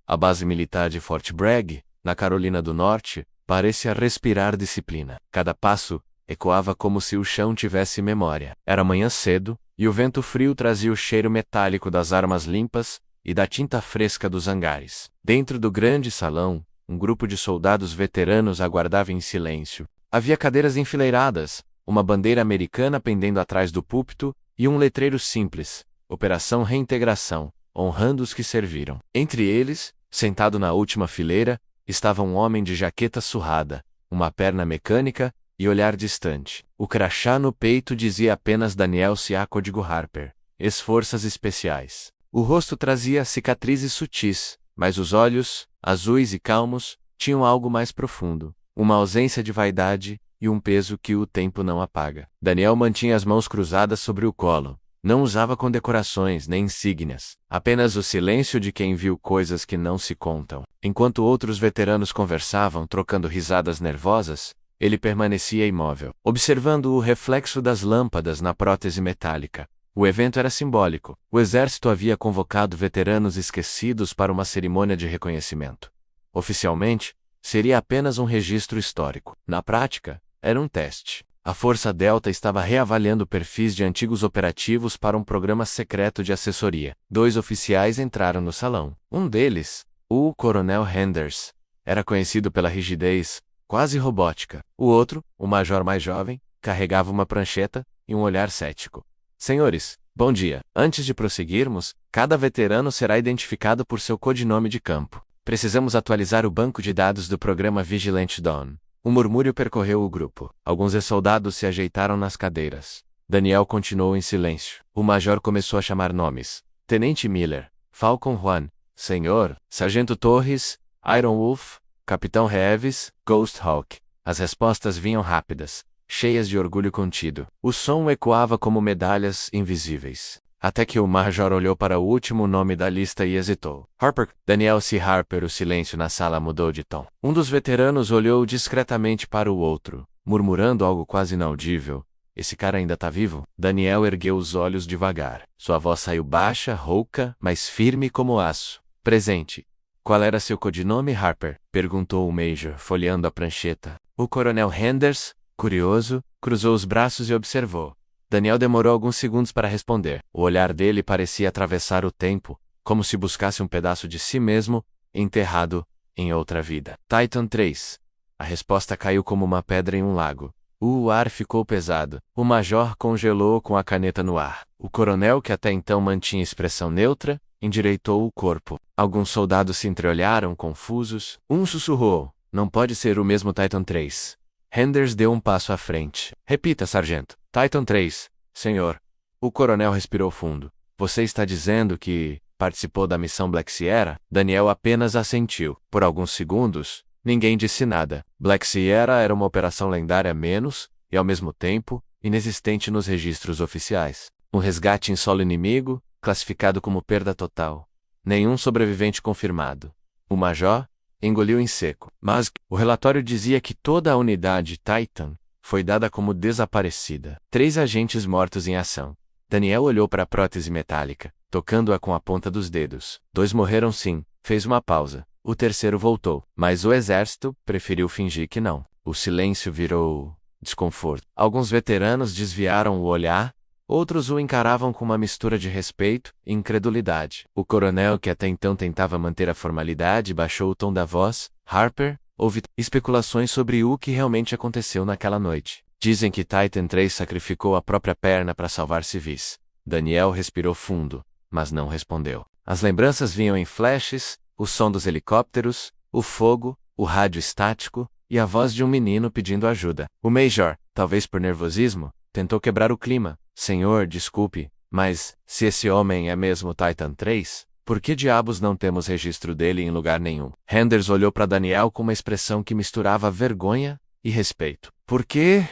A base militar de Fort Bragg, na Carolina do Norte, parecia respirar disciplina. Cada passo ecoava como se o chão tivesse memória. Era manhã cedo, e o vento frio trazia o cheiro metálico das armas limpas e da tinta fresca dos hangares. Dentro do grande salão, um grupo de soldados veteranos aguardava em silêncio. Havia cadeiras enfileiradas, uma bandeira americana pendendo atrás do púlpito e um letreiro simples: Operação Reintegração, honrando os que serviram. Entre eles, sentado na última fileira, estava um homem de jaqueta surrada, uma perna mecânica e olhar distante. O crachá no peito dizia apenas Daniel Cia Código Harper, ex-Forças Especiais. O rosto trazia cicatrizes sutis, mas os olhos, azuis e calmos, tinham algo mais profundo, uma ausência de vaidade e um peso que o tempo não apaga. Daniel mantinha as mãos cruzadas sobre o colo. Não usava condecorações nem insígnias, apenas o silêncio de quem viu coisas que não se contam. Enquanto outros veteranos conversavam, trocando risadas nervosas, ele permanecia imóvel, observando o reflexo das lâmpadas na prótese metálica. O evento era simbólico. O exército havia convocado veteranos esquecidos para uma cerimônia de reconhecimento. Oficialmente, seria apenas um registro histórico. Na prática, era um teste. A Força Delta estava reavaliando perfis de antigos operativos para um programa secreto de assessoria. 2 oficiais entraram no salão. Um deles, o Coronel Henders, era conhecido pela rigidez, quase robótica. O outro, o major mais jovem, carregava uma prancheta e um olhar cético. Senhores, bom dia. Antes de prosseguirmos, cada veterano será identificado por seu codinome de campo. Precisamos atualizar o banco de dados do programa Vigilant Dawn. Um murmúrio percorreu o grupo. Alguns ex-soldados se ajeitaram nas cadeiras. Daniel continuou em silêncio. O major começou a chamar nomes. Tenente Miller, Falcon Juan, Senhor, Sargento Torres, Iron Wolf, Capitão Reeves, Ghost Hawk. As respostas vinham rápidas, cheias de orgulho contido. O som ecoava como medalhas invisíveis. Até que o major olhou para o último nome da lista e hesitou. Harper. Daniel C. Harper. O silêncio na sala mudou de tom. Um dos veteranos olhou discretamente para o outro, murmurando algo quase inaudível. Esse cara ainda tá vivo? Daniel ergueu os olhos devagar. Sua voz saiu baixa, rouca, mas firme como aço. Presente. Qual era seu codinome, Harper? Perguntou o Major, folheando a prancheta. O Coronel Henders, curioso, cruzou os braços e observou. Daniel demorou alguns segundos para responder. O olhar dele parecia atravessar o tempo, como se buscasse um pedaço de si mesmo, enterrado em outra vida. Titan 3. A resposta caiu como uma pedra em um lago. O ar ficou pesado. O major congelou com a caneta no ar. O coronel, que até então mantinha expressão neutra, endireitou o corpo. Alguns soldados se entreolharam, confusos. Um sussurrou. Não pode ser o mesmo Titan 3. Henders deu um passo à frente. Repita, sargento. Titan 3, senhor. O coronel respirou fundo. Você está dizendo que participou da missão Black Sierra? Daniel apenas assentiu. Por alguns segundos, ninguém disse nada. Black Sierra era uma operação lendária menos, e ao mesmo tempo, inexistente nos registros oficiais. Um resgate em solo inimigo, classificado como perda total. Nenhum sobrevivente confirmado. O major engoliu em seco. Mas o relatório dizia que toda a unidade Titan foi dada como desaparecida. 3 agentes mortos em ação. Daniel olhou para a prótese metálica, tocando-a com a ponta dos dedos. 2 morreram sim. Fez uma pausa. O terceiro voltou. Mas o exército preferiu fingir que não. O silêncio virou desconforto. Alguns veteranos desviaram o olhar, outros o encaravam com uma mistura de respeito e incredulidade. O coronel, que até então tentava manter a formalidade, baixou o tom da voz. Harper, houve especulações sobre o que realmente aconteceu naquela noite. Dizem que Titan 3 sacrificou a própria perna para salvar civis. Daniel respirou fundo, mas não respondeu. As lembranças vinham em flashes, o som dos helicópteros, o fogo, o rádio estático e a voz de um menino pedindo ajuda. O Major, talvez por nervosismo, tentou quebrar o clima. Senhor, desculpe, mas se esse homem é mesmo Titan 3, por que diabos não temos registro dele em lugar nenhum? Henders olhou para Daniel com uma expressão que misturava vergonha e respeito. Por quê?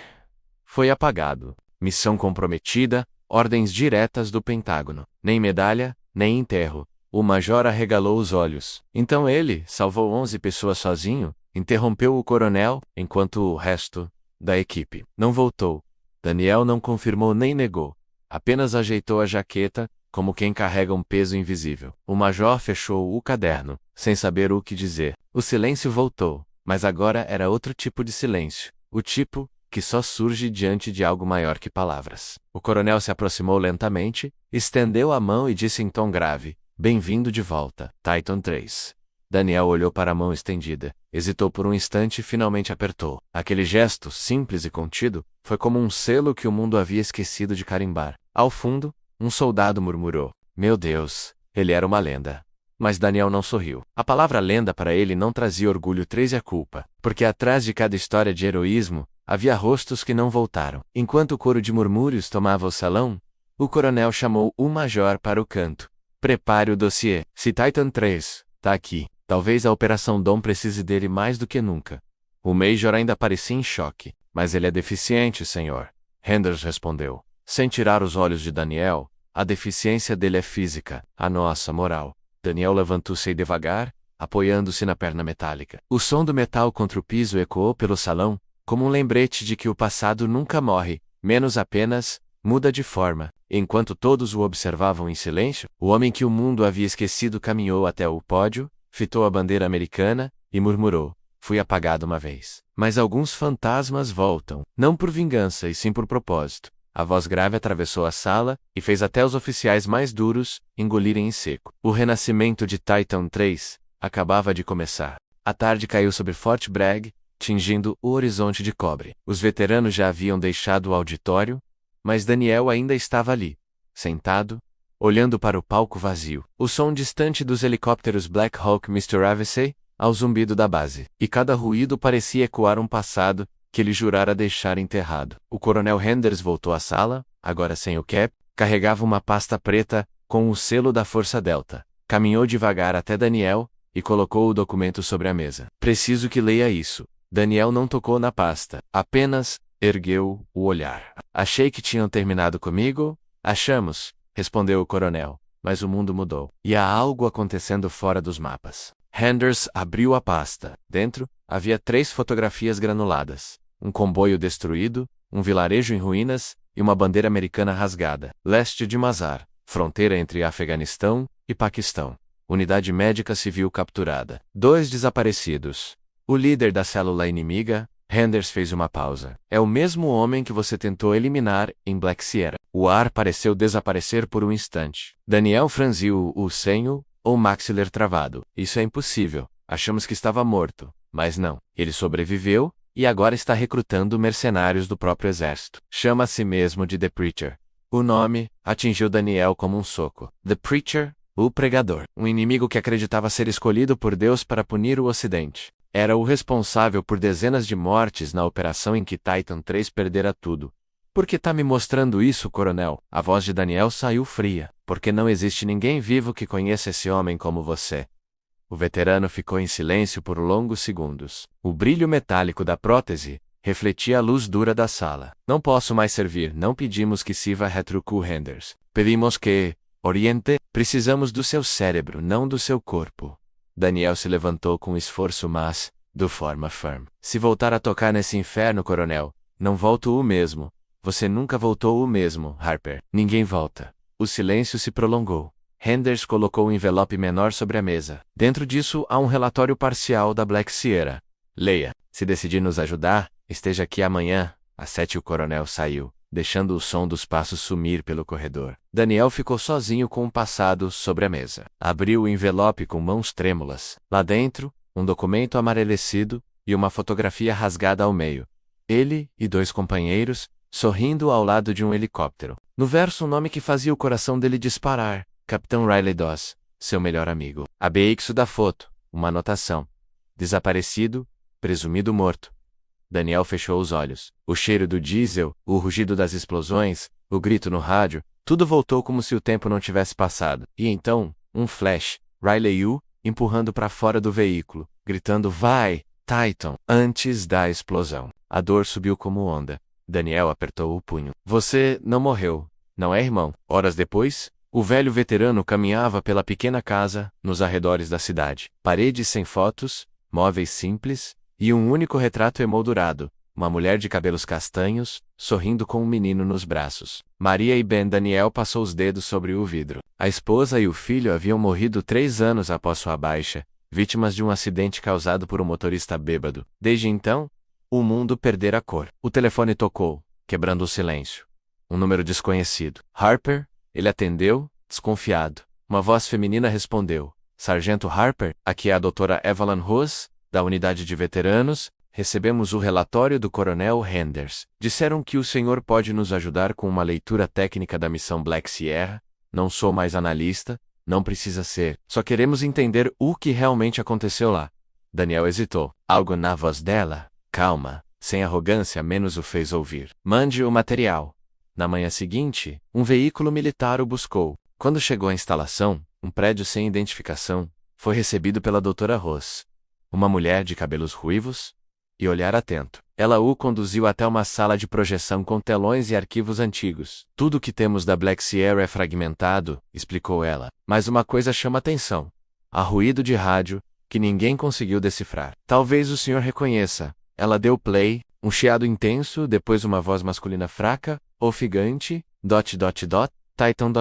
Foi apagado. Missão comprometida, ordens diretas do Pentágono. Nem medalha, nem enterro. O major arregalou os olhos. Então ele salvou 11 pessoas sozinho? Interrompeu o coronel, enquanto o resto da equipe não voltou. Daniel não confirmou nem negou. Apenas ajeitou a jaqueta, como quem carrega um peso invisível. O major fechou o caderno, sem saber o que dizer. O silêncio voltou, mas agora era outro tipo de silêncio. O tipo que só surge diante de algo maior que palavras. O coronel se aproximou lentamente, estendeu a mão e disse em tom grave: "Bem-vindo de volta, Titan 3. Daniel olhou para a mão estendida, hesitou por um instante e finalmente apertou. Aquele gesto, simples e contido, foi como um selo que o mundo havia esquecido de carimbar. Ao fundo, um soldado murmurou: "Meu Deus, ele era uma lenda." Mas Daniel não sorriu. A palavra lenda para ele não trazia orgulho 3 e a culpa, porque atrás de cada história de heroísmo, havia rostos que não voltaram. Enquanto o coro de murmúrios tomava o salão, o coronel chamou o major para o canto. "Prepare o dossiê. Se Titan 3 tá aqui, talvez a Operação Dom precise dele mais do que nunca." O Major ainda parecia em choque. "Mas ele é deficiente, senhor." Henders respondeu, sem tirar os olhos de Daniel. "A deficiência dele é física, a nossa moral." Daniel levantou-se devagar, apoiando-se na perna metálica. O som do metal contra o piso ecoou pelo salão, como um lembrete de que o passado nunca morre, menos apenas muda de forma. Enquanto todos o observavam em silêncio, o homem que o mundo havia esquecido caminhou até o pódio, fitou a bandeira americana e murmurou: "Fui apagado uma vez. Mas alguns fantasmas voltam, não por vingança e sim por propósito." A voz grave atravessou a sala e fez até os oficiais mais duros engolirem em seco. O renascimento de Titan 3 acabava de começar. A tarde caiu sobre Fort Bragg, tingindo o horizonte de cobre. Os veteranos já haviam deixado o auditório, mas Daniel ainda estava ali, sentado, olhando para o palco vazio. O som distante dos helicópteros Black Hawk e Mr. Avesey, ao zumbido da base. E cada ruído parecia ecoar um passado que ele jurara deixar enterrado. O coronel Henders voltou à sala, agora sem o cap, carregava uma pasta preta com o selo da Força Delta. Caminhou devagar até Daniel e colocou o documento sobre a mesa. "Preciso que leia isso." Daniel não tocou na pasta, apenas ergueu o olhar. "Achei que tinham terminado comigo." "Achamos," respondeu o coronel, "mas o mundo mudou. E há algo acontecendo fora dos mapas." Henders abriu a pasta. Dentro, havia 3 fotografias granuladas. Um comboio destruído, um vilarejo em ruínas e uma bandeira americana rasgada. Leste de Mazar, fronteira entre Afeganistão e Paquistão. Unidade médica civil capturada. 2 desaparecidos. O líder da célula inimiga. Henders fez uma pausa. "É o mesmo homem que você tentou eliminar em Black Sierra." O ar pareceu desaparecer por um instante. Daniel franziu o senho, ou maxilar travado. "Isso é impossível. Achamos que estava morto. Mas não. Ele sobreviveu, e agora está recrutando mercenários do próprio exército. Chama a si mesmo de The Preacher." O nome atingiu Daniel como um soco. The Preacher, o pregador. Um inimigo que acreditava ser escolhido por Deus para punir o Ocidente. Era o responsável por dezenas de mortes na operação em que Titan 3 perdera tudo. "Por que tá me mostrando isso, coronel?" A voz de Daniel saiu fria. "Porque não existe ninguém vivo que conheça esse homem como você." O veterano ficou em silêncio por longos segundos. O brilho metálico da prótese refletia a luz dura da sala. "Não posso mais servir. Não pedimos que sirva retrucou Henders. Pedimos que oriente. Precisamos do seu cérebro, não do seu corpo." Daniel se levantou com esforço, mas, de forma firme. "Se voltar a tocar nesse inferno, coronel, não volto o mesmo. Você nunca voltou o mesmo, Harper." "Ninguém volta." O silêncio se prolongou. Henders colocou um envelope menor sobre a mesa. "Dentro disso há um relatório parcial da Black Sierra. Leia. Se decidir nos ajudar, esteja aqui amanhã." Às 7 o coronel saiu, deixando o som dos passos sumir pelo corredor. Daniel ficou sozinho com o passado sobre a mesa. Abriu o envelope com mãos trêmulas. Lá dentro, um documento amarelecido e uma fotografia rasgada ao meio. Ele e 2 companheiros, sorrindo ao lado de um helicóptero. No verso um nome que fazia o coração dele disparar. Capitão Riley Doss, seu melhor amigo. Abaixo da foto, uma anotação. Desaparecido, presumido morto. Daniel fechou os olhos. O cheiro do diesel, o rugido das explosões, o grito no rádio, tudo voltou como se o tempo não tivesse passado. E então, um flash, Riley o empurrando para fora do veículo, gritando "Vai, Titan!" Antes da explosão. A dor subiu como onda. Daniel apertou o punho. "Você não morreu, não é, irmão?" Horas depois, o velho veterano caminhava pela pequena casa, nos arredores da cidade. Paredes sem fotos, móveis simples, e um único retrato emoldurado, uma mulher de cabelos castanhos, sorrindo com um menino nos braços. Maria e Ben Daniel passou os dedos sobre o vidro. A esposa e o filho haviam morrido 3 anos após sua baixa, vítimas de um acidente causado por um motorista bêbado. Desde então, o mundo perdera a cor. O telefone tocou, quebrando o silêncio. Um número desconhecido. Harper? Ele atendeu, desconfiado. Uma voz feminina respondeu. Sargento Harper, aqui é a doutora Evelyn Rose, da unidade de veteranos. Recebemos o relatório do coronel Henders. Disseram que o senhor pode nos ajudar com uma leitura técnica da missão Black Sierra. Não sou mais analista, não precisa ser. Só queremos entender o que realmente aconteceu lá. Daniel hesitou. Algo na voz dela, calma, sem arrogância, menos o fez ouvir. Mande o material. Na manhã seguinte, um veículo militar o buscou. Quando chegou à instalação, um prédio sem identificação, foi recebido pela doutora Rose. Uma mulher de cabelos ruivos e olhar atento. Ela o conduziu até uma sala de projeção com telões e arquivos antigos. Tudo o que temos da Black Sierra é fragmentado, explicou ela. Mas uma coisa chama atenção. Há ruído de rádio, que ninguém conseguiu decifrar. Talvez o senhor reconheça. Ela deu play, um chiado intenso, depois uma voz masculina fraca, ofegante, ... Titan ...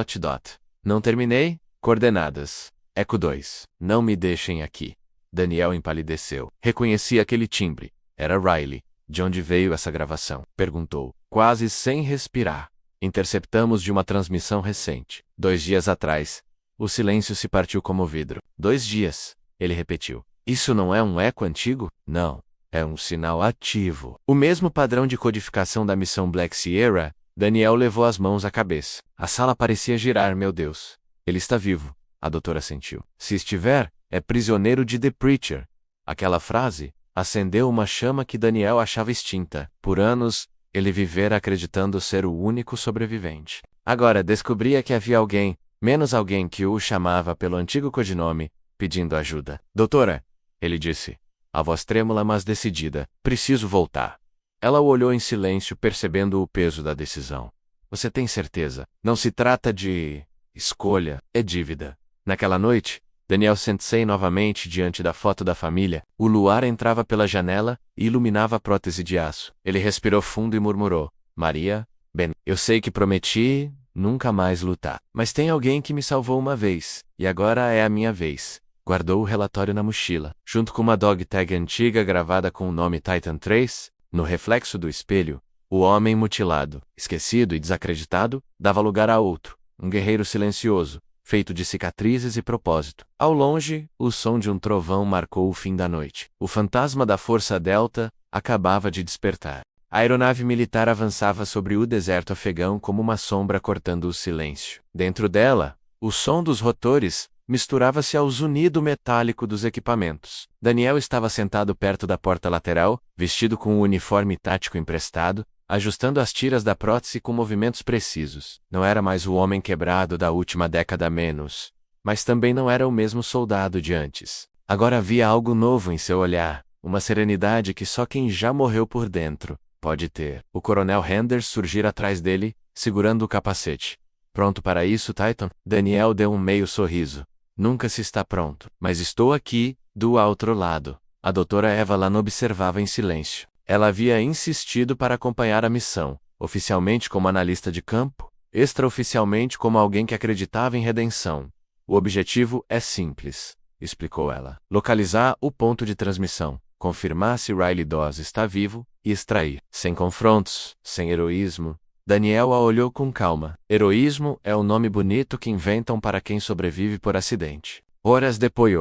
Não terminei? Coordenadas. Eco 2. Não me deixem aqui. Daniel empalideceu. Reconheci aquele timbre. Era Riley. De onde veio essa gravação? Perguntou, quase sem respirar. Interceptamos de uma transmissão recente. 2 dias atrás. O silêncio se partiu como vidro. 2 dias, ele repetiu. Isso não é um eco antigo? Não. É um sinal ativo. O mesmo padrão de codificação da missão Black Sierra. Daniel levou as mãos à cabeça. A sala parecia girar, meu Deus. Ele está vivo. A doutora sentiu. Se estiver, é prisioneiro de The Preacher. Aquela frase acendeu uma chama que Daniel achava extinta. Por anos, ele vivera acreditando ser o único sobrevivente. Agora descobria que havia alguém, menos alguém que o chamava pelo antigo codinome, pedindo ajuda. Doutora, ele disse, a voz trêmula mas decidida, preciso voltar. Ela o olhou em silêncio, percebendo o peso da decisão. Você tem certeza? Não se trata de escolha, é dívida. Naquela noite, Daniel sentei novamente diante da foto da família. O luar entrava pela janela e iluminava a prótese de aço. Ele respirou fundo e murmurou. Maria, Ben, eu sei que prometi nunca mais lutar. Mas tem alguém que me salvou uma vez, e agora é a minha vez. Guardou o relatório na mochila, junto com uma dog tag antiga gravada com o nome Titan 3, no reflexo do espelho. O homem mutilado, esquecido e desacreditado, dava lugar a outro, um guerreiro silencioso, feito de cicatrizes e propósito. Ao longe, o som de um trovão marcou o fim da noite. O fantasma da Força Delta acabava de despertar. A aeronave militar avançava sobre o deserto afegão como uma sombra cortando o silêncio. Dentro dela, o som dos rotores misturava-se ao zunido metálico dos equipamentos. Daniel estava sentado perto da porta lateral, vestido com o uniforme tático emprestado, ajustando as tiras da prótese com movimentos precisos. Não era mais o homem quebrado da última década menos, mas também não era o mesmo soldado de antes. Agora havia algo novo em seu olhar, uma serenidade que só quem já morreu por dentro pode ter. O coronel Henders surgira atrás dele, segurando o capacete. Pronto para isso, Titan? Daniel deu um meio sorriso. Nunca se está pronto, mas estou aqui, do outro lado. A doutora Evelyn observava em silêncio. Ela havia insistido para acompanhar a missão, oficialmente como analista de campo, extraoficialmente como alguém que acreditava em redenção. O objetivo é simples, explicou ela. Localizar o ponto de transmissão, confirmar se Riley Dawes está vivo e extrair. Sem confrontos, sem heroísmo. Daniel a olhou com calma. Heroísmo é o nome bonito que inventam para quem sobrevive por acidente. Horas depois,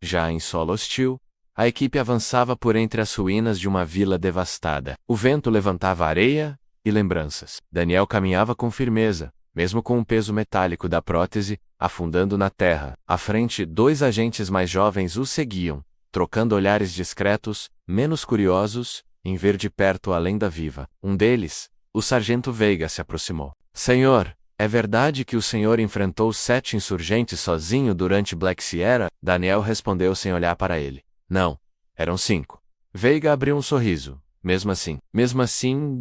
já em solo hostil, a equipe avançava por entre as ruínas de uma vila devastada. O vento levantava areia e lembranças. Daniel caminhava com firmeza, mesmo com o peso metálico da prótese, afundando na terra. À frente, 2 agentes mais jovens o seguiam, trocando olhares discretos, menos curiosos, em ver de perto a lenda viva. Um deles, o sargento Veiga, se aproximou. Senhor, é verdade que o senhor enfrentou 7 insurgentes sozinho durante Black Sierra? Daniel respondeu sem olhar para ele. Não, eram 5. Veiga abriu um sorriso. Mesmo assim,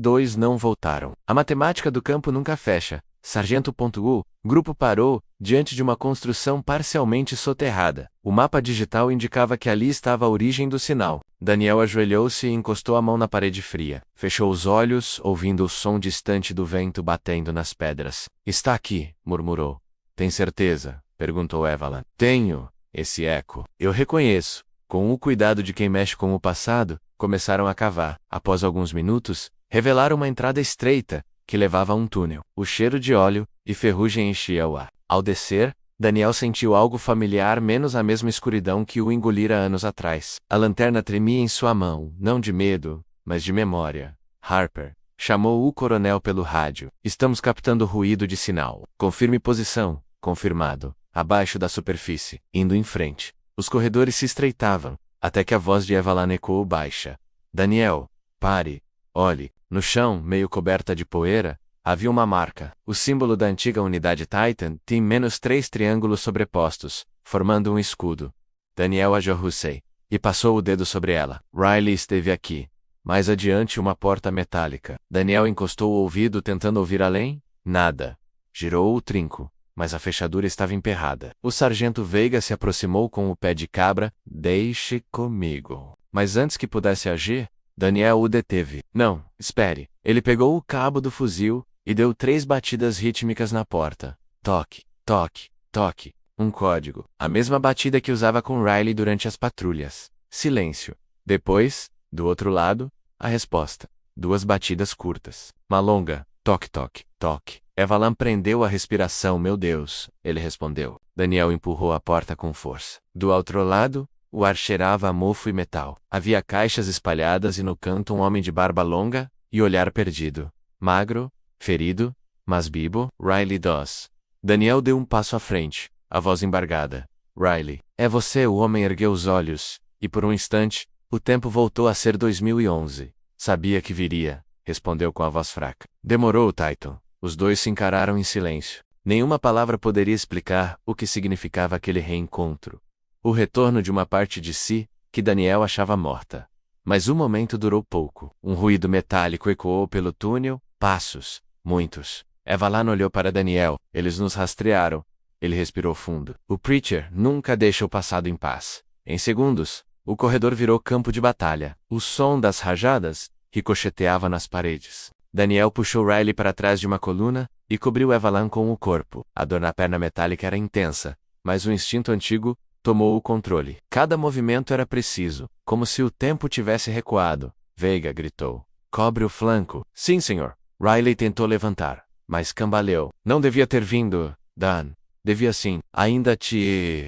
2 não voltaram. A matemática do campo nunca fecha, Sargento.U. Grupo parou, diante de uma construção parcialmente soterrada. O mapa digital indicava que ali estava a origem do sinal. Daniel ajoelhou-se e encostou a mão na parede fria. Fechou os olhos, ouvindo o som distante do vento batendo nas pedras. Está aqui, murmurou. Tem certeza? Perguntou Evelyn. Tenho. Esse eco. Eu reconheço. Com o cuidado de quem mexe com o passado, começaram a cavar. Após alguns minutos, revelaram uma entrada estreita, que levava a um túnel. O cheiro de óleo e ferrugem enchia o ar. Ao descer, Daniel sentiu algo familiar, menos a mesma escuridão que o engolira anos atrás. A lanterna tremia em sua mão, não de medo, mas de memória. Harper chamou o coronel pelo rádio. Estamos captando ruído de sinal. Confirme posição. Confirmado. Abaixo da superfície. Indo em frente. Os corredores se estreitavam, até que a voz de Evelyn ecoou baixa. Daniel, pare. Olhe. No chão, meio coberta de poeira, havia uma marca. O símbolo da antiga unidade Titan tem -3 triângulos sobrepostos, formando um escudo. Daniel ajorrou-se e passou o dedo sobre ela. Riley esteve aqui. Mais adiante, uma porta metálica. Daniel encostou o ouvido tentando ouvir além. Nada. Girou o trinco, mas a fechadura estava emperrada. O sargento Veiga se aproximou com o pé de cabra. Deixe comigo. Mas antes que pudesse agir, Daniel o deteve. Não, espere. Ele pegou o cabo do fuzil e deu 3 batidas rítmicas na porta. Toque, toque, toque. Um código. A mesma batida que usava com Riley durante as patrulhas. Silêncio. Depois, do outro lado, a resposta. 2 batidas curtas. Uma longa. Toque, toque, toque. Evelyn prendeu a respiração. Meu Deus, ele respondeu. Daniel empurrou a porta com força. Do outro lado, o ar cheirava a mofo e metal. Havia caixas espalhadas e no canto um homem de barba longa e olhar perdido. Magro, ferido, mas vivo. Riley Dawes. Daniel deu um passo à frente, a voz embargada. Riley, é você? O homem ergueu os olhos, e por um instante, o tempo voltou a ser 2011. Sabia que viria, respondeu com a voz fraca. Demorou, Titan. Os dois se encararam em silêncio. Nenhuma palavra poderia explicar o que significava aquele reencontro. O retorno de uma parte de si, que Daniel achava morta. Mas o momento durou pouco. Um ruído metálico ecoou pelo túnel. Passos. Muitos. Evelyn olhou para Daniel. Eles nos rastrearam. Ele respirou fundo. O Preacher nunca deixa o passado em paz. Em segundos, o corredor virou campo de batalha. O som das rajadas ricocheteava nas paredes. Daniel puxou Riley para trás de uma coluna e cobriu Evelyn com o corpo. A dor na perna metálica era intensa, mas o instinto antigo tomou o controle. Cada movimento era preciso, como se o tempo tivesse recuado. Veiga gritou. Cobre o flanco. Sim, senhor. Riley tentou levantar, mas cambaleou. Não devia ter vindo, Dan. Devia sim. Ainda te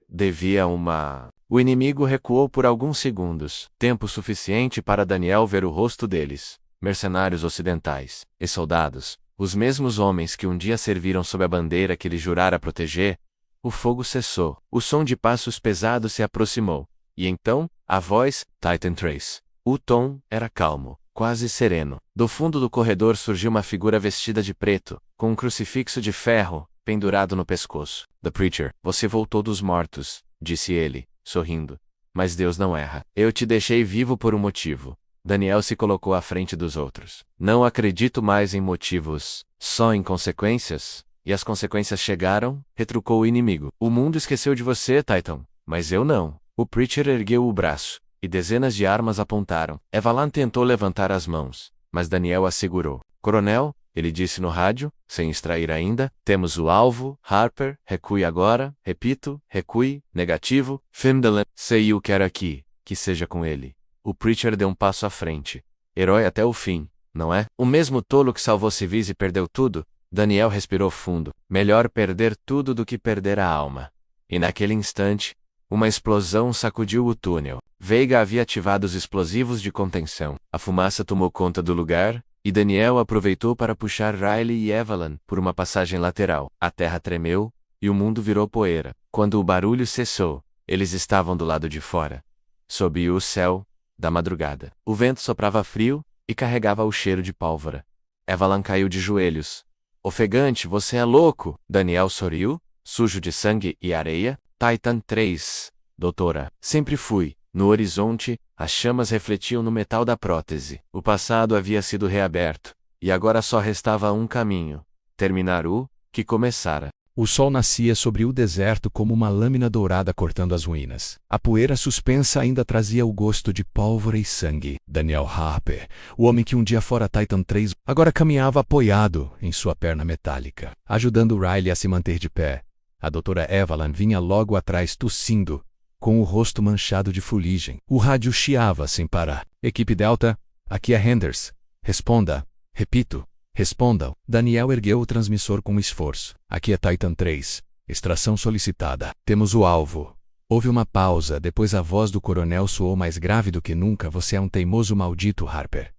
devia uma... O inimigo recuou por alguns segundos, tempo suficiente para Daniel ver o rosto deles. Mercenários ocidentais e soldados, os mesmos homens que um dia serviram sob a bandeira que ele jurara proteger. O fogo cessou. O som de passos pesados se aproximou. E então, a voz, Titan Trace. O tom era calmo, quase sereno. Do fundo do corredor surgiu uma figura vestida de preto, com um crucifixo de ferro pendurado no pescoço. The Preacher, você voltou dos mortos, disse ele, sorrindo. Mas Deus não erra. Eu te deixei vivo por um motivo. Daniel se colocou à frente dos outros. Não acredito mais em motivos, só em consequências. E as consequências chegaram, retrucou o inimigo. O mundo esqueceu de você, Titan. Mas eu não. O Preacher ergueu o braço, e dezenas de armas apontaram. Evelyn tentou levantar as mãos, mas Daniel a segurou. Coronel, ele disse no rádio, sem extrair ainda, temos o alvo. Harper, recue agora. Repito, recue. Negativo. Fimdalen, sei o que era aqui. Que seja com ele. O Preacher deu um passo à frente. Herói até o fim, não é? O mesmo tolo que salvou civis e perdeu tudo? Daniel respirou fundo. Melhor perder tudo do que perder a alma. E naquele instante, uma explosão sacudiu o túnel. Veiga havia ativado os explosivos de contenção. A fumaça tomou conta do lugar, e Daniel aproveitou para puxar Riley e Evelyn por uma passagem lateral. A terra tremeu, e o mundo virou poeira. Quando o barulho cessou, eles estavam do lado de fora. Sob o céu da madrugada. O vento soprava frio e carregava o cheiro de pólvora. Evelyn caiu de joelhos. Ofegante, você é louco! Daniel sorriu, sujo de sangue e areia. Titan 3, doutora. Sempre fui. No horizonte, as chamas refletiam no metal da prótese. O passado havia sido reaberto, e agora só restava um caminho. terminar o que começara. O sol nascia sobre o deserto como uma lâmina dourada cortando as ruínas. A poeira suspensa ainda trazia o gosto de pólvora e sangue. Daniel Harper, o homem que um dia fora Titan 3, agora caminhava apoiado em sua perna metálica, ajudando Riley a se manter de pé. A doutora Evelyn vinha logo atrás tossindo, com o rosto manchado de fuligem. O rádio chiava sem parar. Equipe Delta, aqui é Henders. Responda. Repito. Respondam. Daniel ergueu o transmissor com esforço. Aqui é Titan 3. Extração solicitada. Temos o alvo. Houve uma pausa, depois a voz do coronel soou mais grave do que nunca. Você é um teimoso maldito, Harper.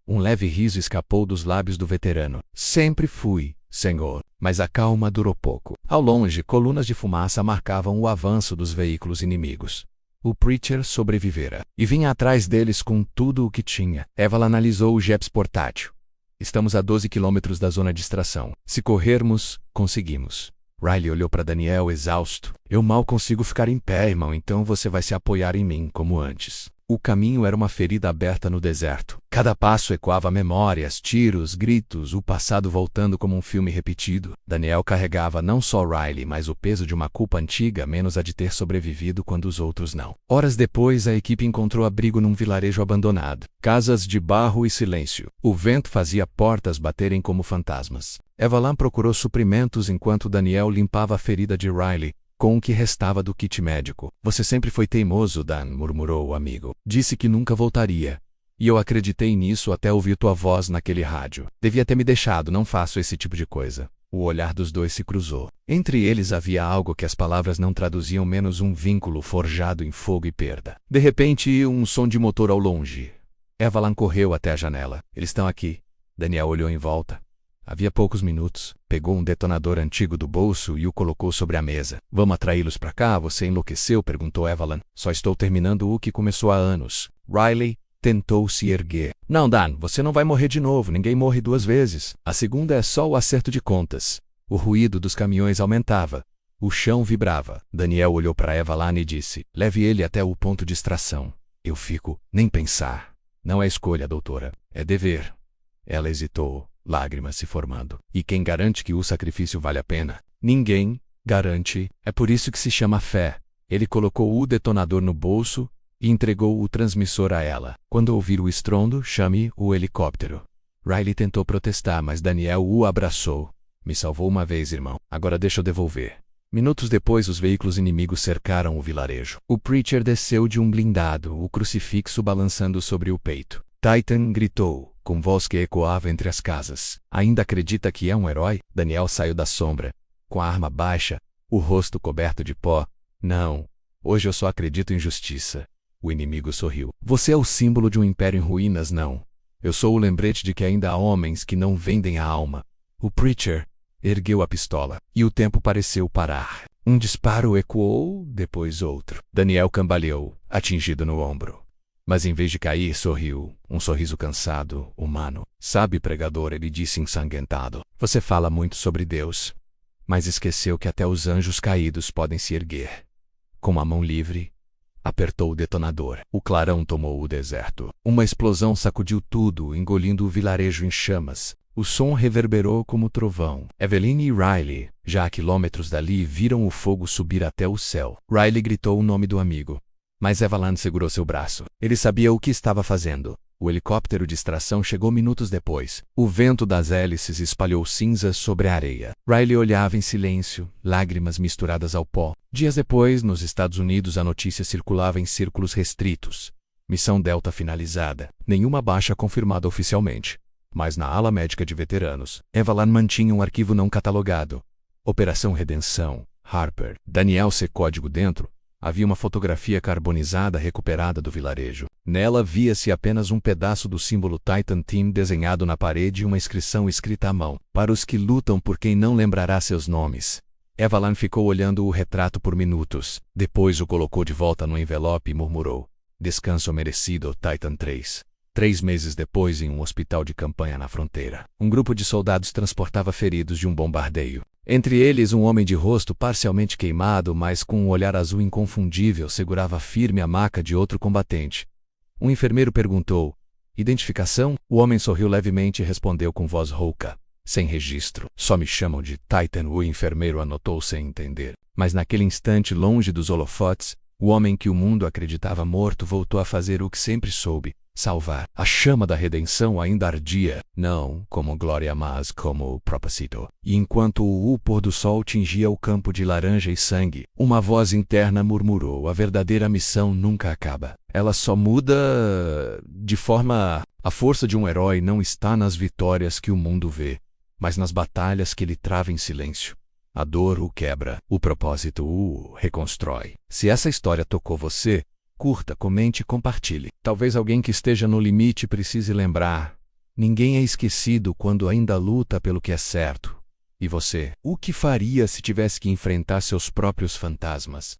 Um leve riso escapou dos lábios do veterano. Sempre fui, senhor. Mas a calma durou pouco. Ao longe, colunas de fumaça marcavam o avanço dos veículos inimigos. O Preacher sobrevivera. E vinha atrás deles com tudo o que tinha. Evelyn analisou o Jeeps portátil. Estamos a 12 quilômetros da zona de extração. Se corrermos, conseguimos. Riley olhou para Daniel exausto. Eu mal consigo ficar em pé, irmão, então você vai se apoiar em mim, como antes. O caminho era uma ferida aberta no deserto. Cada passo ecoava memórias, tiros, gritos, o passado voltando como um filme repetido. Daniel carregava não só Riley, mas o peso de uma culpa antiga, menos a de ter sobrevivido quando os outros não. Horas depois, a equipe encontrou abrigo num vilarejo abandonado. Casas de barro e silêncio. O vento fazia portas baterem como fantasmas. Evelyn procurou suprimentos enquanto Daniel limpava a ferida de Riley, com o que restava do kit médico. Você sempre foi teimoso, Dan, murmurou o amigo. Disse que nunca voltaria. E eu acreditei nisso até ouvir tua voz naquele rádio. Devia ter me deixado, não faço esse tipo de coisa. O olhar dos dois se cruzou. Entre eles havia algo que as palavras não traduziam, menos um vínculo forjado em fogo e perda. De repente, um som de motor ao longe. Evelyn correu até a janela. Eles estão aqui. Daniel olhou em volta. Havia poucos minutos. Pegou um detonador antigo do bolso e o colocou sobre a mesa. Vamos atraí-los para cá? Você enlouqueceu? Perguntou Evelyn. Só estou terminando o que começou há anos. Riley tentou se erguer. Não, Dan, você não vai morrer de novo. Ninguém morre duas vezes. A segunda é só o acerto de contas. O ruído dos caminhões aumentava. O chão vibrava. Daniel olhou para Evelyn e disse: leve ele até o ponto de extração. Eu fico. Nem pensar. Não é escolha, doutora. É dever. Ela hesitou. Lágrimas se formando. E quem garante que o sacrifício vale a pena? Ninguém garante. É por isso que se chama fé. Ele colocou o detonador no bolso e entregou o transmissor a ela. Quando ouvir o estrondo, chame o helicóptero. Riley tentou protestar, mas Daniel o abraçou. Me salvou uma vez, irmão. Agora deixa eu devolver. Minutos depois, os veículos inimigos cercaram o vilarejo. O Preacher desceu de um blindado, o crucifixo balançando sobre o peito. Titan gritou, com voz que ecoava entre as casas. Ainda acredita que é um herói? Daniel saiu da sombra, com a arma baixa, o rosto coberto de pó. Não. Hoje eu só acredito em justiça. O inimigo sorriu. Você é o símbolo de um império em ruínas, não. Eu sou o lembrete de que ainda há homens que não vendem a alma. O Preacher ergueu a pistola, e o tempo pareceu parar. Um disparo ecoou, depois outro. Daniel cambaleou, atingido no ombro. Mas em vez de cair, sorriu, um sorriso cansado, humano. Sabe, pregador, ele disse ensanguentado. Você fala muito sobre Deus, mas esqueceu que até os anjos caídos podem se erguer. Com a mão livre, apertou o detonador. O clarão tomou o deserto. Uma explosão sacudiu tudo, engolindo o vilarejo em chamas. O som reverberou como trovão. Evelyn e Riley, já a quilômetros dali, viram o fogo subir até o céu. Riley gritou o nome do amigo. Mas Evelyn segurou seu braço. Ele sabia o que estava fazendo. O helicóptero de extração chegou minutos depois. O vento das hélices espalhou cinzas sobre a areia. Riley olhava em silêncio, lágrimas misturadas ao pó. Dias depois, nos Estados Unidos, a notícia circulava em círculos restritos. Missão Delta finalizada. Nenhuma baixa confirmada oficialmente. Mas na ala médica de veteranos, Evelyn mantinha um arquivo não catalogado. Operação Redenção. Harper. Daniel C. Código dentro. Havia uma fotografia carbonizada recuperada do vilarejo. Nela via-se apenas um pedaço do símbolo Titan Team desenhado na parede e uma inscrição escrita à mão. Para os que lutam por quem não lembrará seus nomes. Evelyn ficou olhando o retrato por minutos. Depois o colocou de volta no envelope e murmurou. Descanso merecido, Titan 3. 3 meses depois, em um hospital de campanha na fronteira, um grupo de soldados transportava feridos de um bombardeio. Entre eles, um homem de rosto parcialmente queimado, mas com um olhar azul inconfundível, segurava firme a maca de outro combatente. Um enfermeiro perguntou: identificação? O homem sorriu levemente e respondeu com voz rouca: sem registro. Só me chamam de Titan, o enfermeiro anotou sem entender. Mas naquele instante, longe dos holofotes, o homem que o mundo acreditava morto voltou a fazer o que sempre soube: salvar. A chama da redenção ainda ardia, não como glória, mas como propósito. E enquanto o pôr do sol tingia o campo de laranja e sangue, uma voz interna murmurou: a verdadeira missão nunca acaba. Ela só muda de forma. A força de um herói não está nas vitórias que o mundo vê, mas nas batalhas que ele trava em silêncio. A dor o quebra, o propósito o reconstrói. Se essa história tocou você, curta, comente e compartilhe. Talvez alguém que esteja no limite precise lembrar: ninguém é esquecido quando ainda luta pelo que é certo. E você? O que faria se tivesse que enfrentar seus próprios fantasmas?